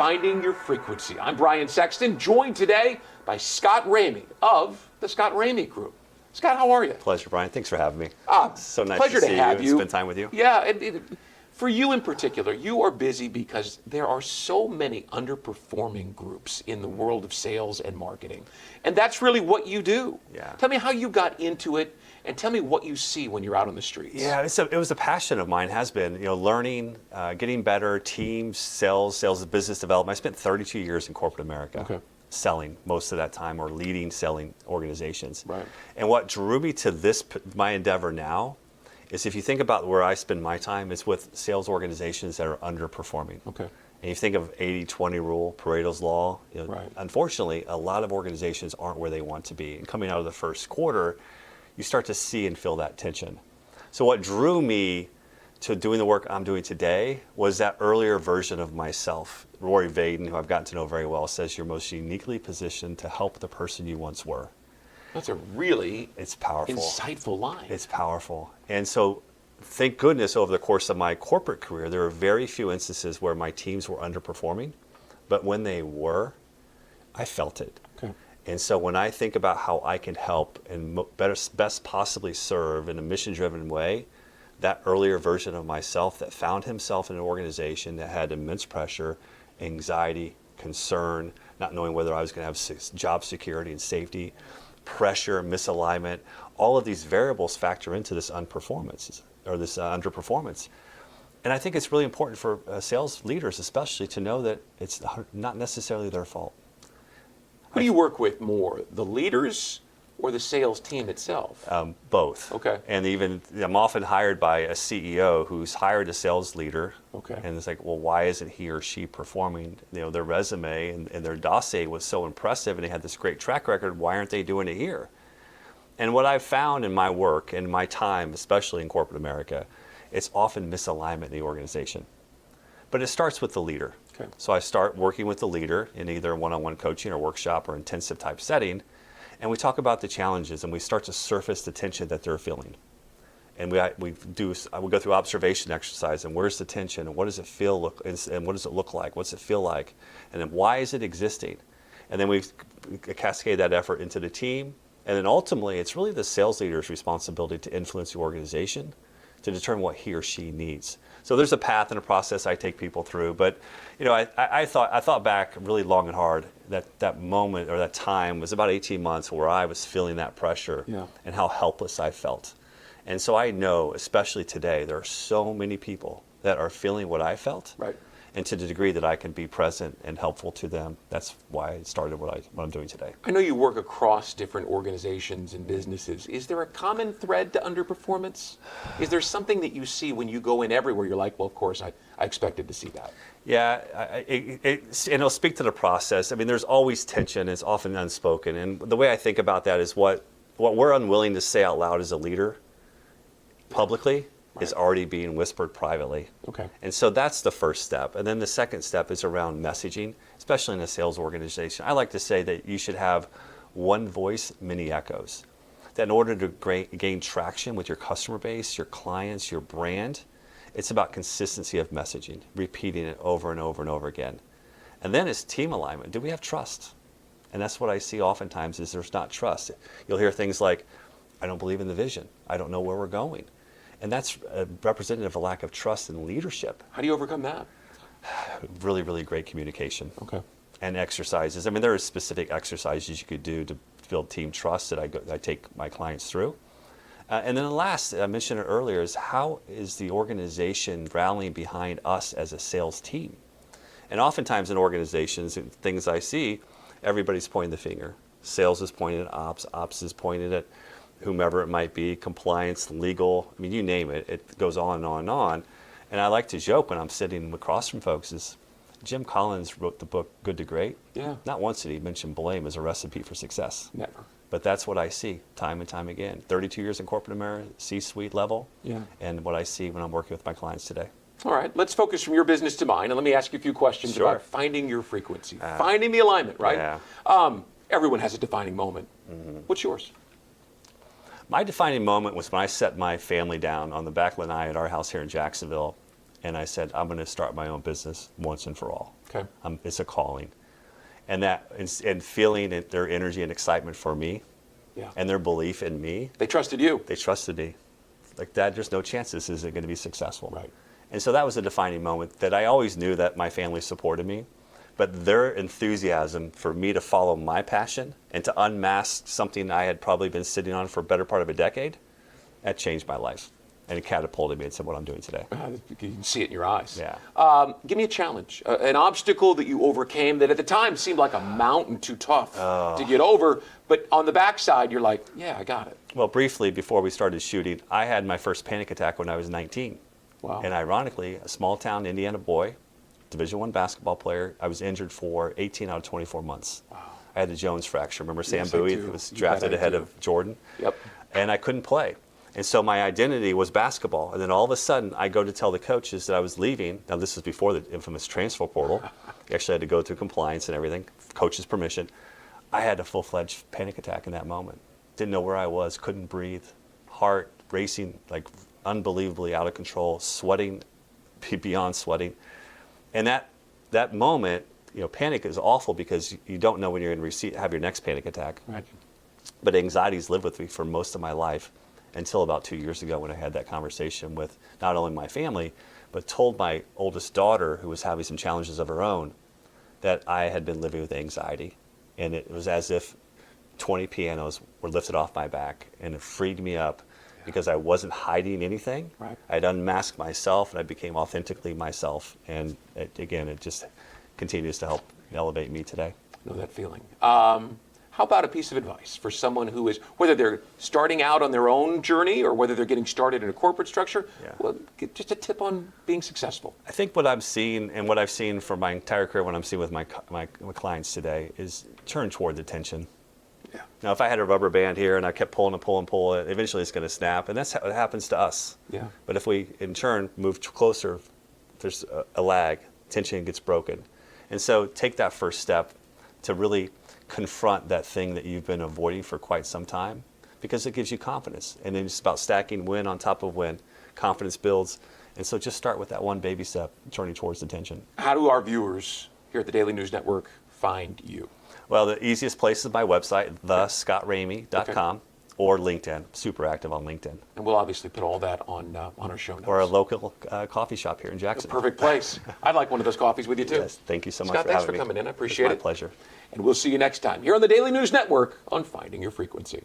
Finding Your Frequency. I'm Brian Sexton, joined today by Scott Ramey of the Scott Ramey Group. Scott, how are you? Pleasure, Brian. Thanks for having me. So nice Pleasure to see have you and spend time with you. Yeah, for you in particular, you are busy because there are so many underperforming groups in the world of sales and marketing. And that's really what you do. Yeah. Tell me how you got into it, and tell me what you see when you're out on the streets. Yeah, it was a passion of mine, has been, learning, getting better, teams, sales and business development. I spent 32 years in corporate America. Selling most of that time, or leading selling organizations. Right. And what drew me to my endeavor now, is if you think about where I spend my time, it's with sales organizations that are underperforming. Okay. And you think of 80-20 rule, Pareto's law. Right. Unfortunately, a lot of organizations aren't where they want to be. And coming out of the first quarter, you start to see and feel that tension. So what drew me to doing the work I'm doing today was that earlier version of myself. Rory Vaden, who I've gotten to know very well, says you're most uniquely positioned to help the person you once were. That's a really powerful, insightful line. It's powerful. And so thank goodness over the course of my corporate career, there are very few instances where my teams were underperforming, but when they were, I felt it. Okay. And so when I think about how I can help and best possibly serve in a mission-driven way, that earlier version of myself that found himself in an organization that had immense pressure, anxiety, concern, not knowing whether I was going to have job security and safety, pressure, misalignment, all of these variables factor into this underperformance. And I think it's really important for sales leaders especially to know that it's not necessarily their fault. Who do you work with more, the leaders or the sales team itself? Both. Okay. And even I'm often hired by a CEO who's hired a sales leader. Okay. And it's like, well, why isn't he or she performing? Their resume and their dossier was so impressive, and they had this great track record. Why aren't they doing it here? And what I've found in my work and my time, especially in corporate America, it's often misalignment in the organization. But it starts with the leader. Okay. So I start working with the leader in either one-on-one coaching or workshop or intensive type setting. And we talk about the challenges, and we start to surface the tension that they're feeling. And we go through observation exercise, and where's the tension, and what does it feel, and what does it look like, what's it feel like, and then why is it existing? And then we cascade that effort into the team, and then ultimately it's really the sales leader's responsibility to influence the organization to determine what he or she needs. So there's a path and a process I take people through, but I thought back really long and hard that moment or that time was about 18 months where I was feeling that pressure and how helpless I felt. And so I know, especially today, there are so many people that are feeling what I felt. Right. And to the degree that I can be present and helpful to them, that's why I started what I'm doing today. I know you work across different organizations and businesses. Is there a common thread to underperformance? Is there something that you see when you go in everywhere, you're like, well, of course, I expected to see that? Yeah, and it'll speak to the process. I mean, there's always tension. It's often unspoken. And the way I think about that is what we're unwilling to say out loud as a leader publicly is already being whispered privately. Okay. And so that's the first step. And then the second step is around messaging, especially in a sales organization. I like to say that you should have one voice, many echoes. That in order to gain traction with your customer base, your clients, your brand, it's about consistency of messaging, repeating it over and over and over again. And then it's team alignment. Do we have trust? And that's what I see oftentimes is there's not trust. You'll hear things like, I don't believe in the vision. I don't know where we're going. And that's representative of a lack of trust in leadership. How do you overcome that? Really, really great communication. Okay. And exercises. I mean, there are specific exercises you could do to build team trust that I take my clients through. And then the last, I mentioned it earlier, is how is the organization rallying behind us as a sales team? And oftentimes in organizations, things I see, everybody's pointing the finger. Sales is pointing at ops is pointing at whomever it might be, compliance, legal, I mean, you name it, it goes on and on and on. And I like to joke when I'm sitting across from folks is, Jim Collins wrote the book Good to Great. Yeah. Not once did he mention blame as a recipe for success. Never. But that's what I see time and time again. 32 years in corporate America, C-suite level, and what I see when I'm working with my clients today. All right, let's focus from your business to mine, and let me ask you a few questions about finding your frequency, finding the alignment, right? Yeah. Everyone has a defining moment. Mm-hmm. What's yours? My defining moment was when I set my family down on the back lanai at our house here in Jacksonville, and I said, I'm going to start my own business once and for all. Okay. It's a calling. And that, and feeling their energy and excitement for me, Yeah. and their belief in me. They trusted you. They trusted me. Like, Dad, there's no chance this isn't going to be successful. Right. And so that was a defining moment that I always knew that my family supported me, but their enthusiasm for me to follow my passion and to unmask something I had probably been sitting on for a better part of a decade, that changed my life. And it catapulted me into what I'm doing today. You can see it in your eyes. Yeah. Give me a challenge, an obstacle that you overcame that at the time seemed like a mountain too tough to get over, but on the backside you're like, yeah, I got it. Well, briefly, before we started shooting, I had my first panic attack when I was 19. Wow. And ironically, a small town Indiana boy, Division I basketball player, I was injured for 18 out of 24 months. Wow. I had the Jones fracture. Remember Sam Bowie, who was drafted ahead of Jordan? Yep. And I couldn't play. And so my identity was basketball. And then all of a sudden, I go to tell the coaches that I was leaving. Now, this was before the infamous transfer portal. You actually had to go through compliance and everything, coach's permission. I had a full-fledged panic attack in that moment. Didn't know where I was, couldn't breathe, heart racing, like unbelievably out of control, sweating, beyond sweating. And that moment, panic is awful because you don't know when you're going to have your next panic attack. Right. But anxiety's lived with me for most of my life until about 2 years ago when I had that conversation with not only my family, but told my oldest daughter, who was having some challenges of her own, that I had been living with anxiety. And it was as if 20 pianos were lifted off my back, and it freed me up because I wasn't hiding anything. Right. I'd unmasked myself, and I became authentically myself. And it just continues to help elevate me today. I know that feeling. How about a piece of advice for someone who is, whether they're starting out on their own journey or whether they're getting started in a corporate structure, well, just a tip on being successful? I think what I'm seeing and what I've seen for my entire career, what I'm seeing with my clients today, is turn toward the tension. Yeah. Now, if I had a rubber band here and I kept pulling and pulling and pulling, eventually it's going to snap, and that's how it happens to us. Yeah. But if we, in turn, move closer, there's a lag, tension gets broken. And so take that first step to really confront that thing that you've been avoiding for quite some time, because it gives you confidence. And then it's about stacking win on top of win. Confidence builds. And so just start with that one baby step, turning towards the tension. How do our viewers here at the Daily News Network find you? Well, the easiest place is my website, thescottramey.com, or LinkedIn. Super active on LinkedIn. And we'll obviously put all that on our show notes. Or a local coffee shop here in Jacksonville. Perfect place. I'd like one of those coffees with you too. Yes, thank you so much Scott, for thanks having for me. coming in. I appreciate it. It's my pleasure. And we'll see you next time here on the Daily News Network on Finding Your Frequency.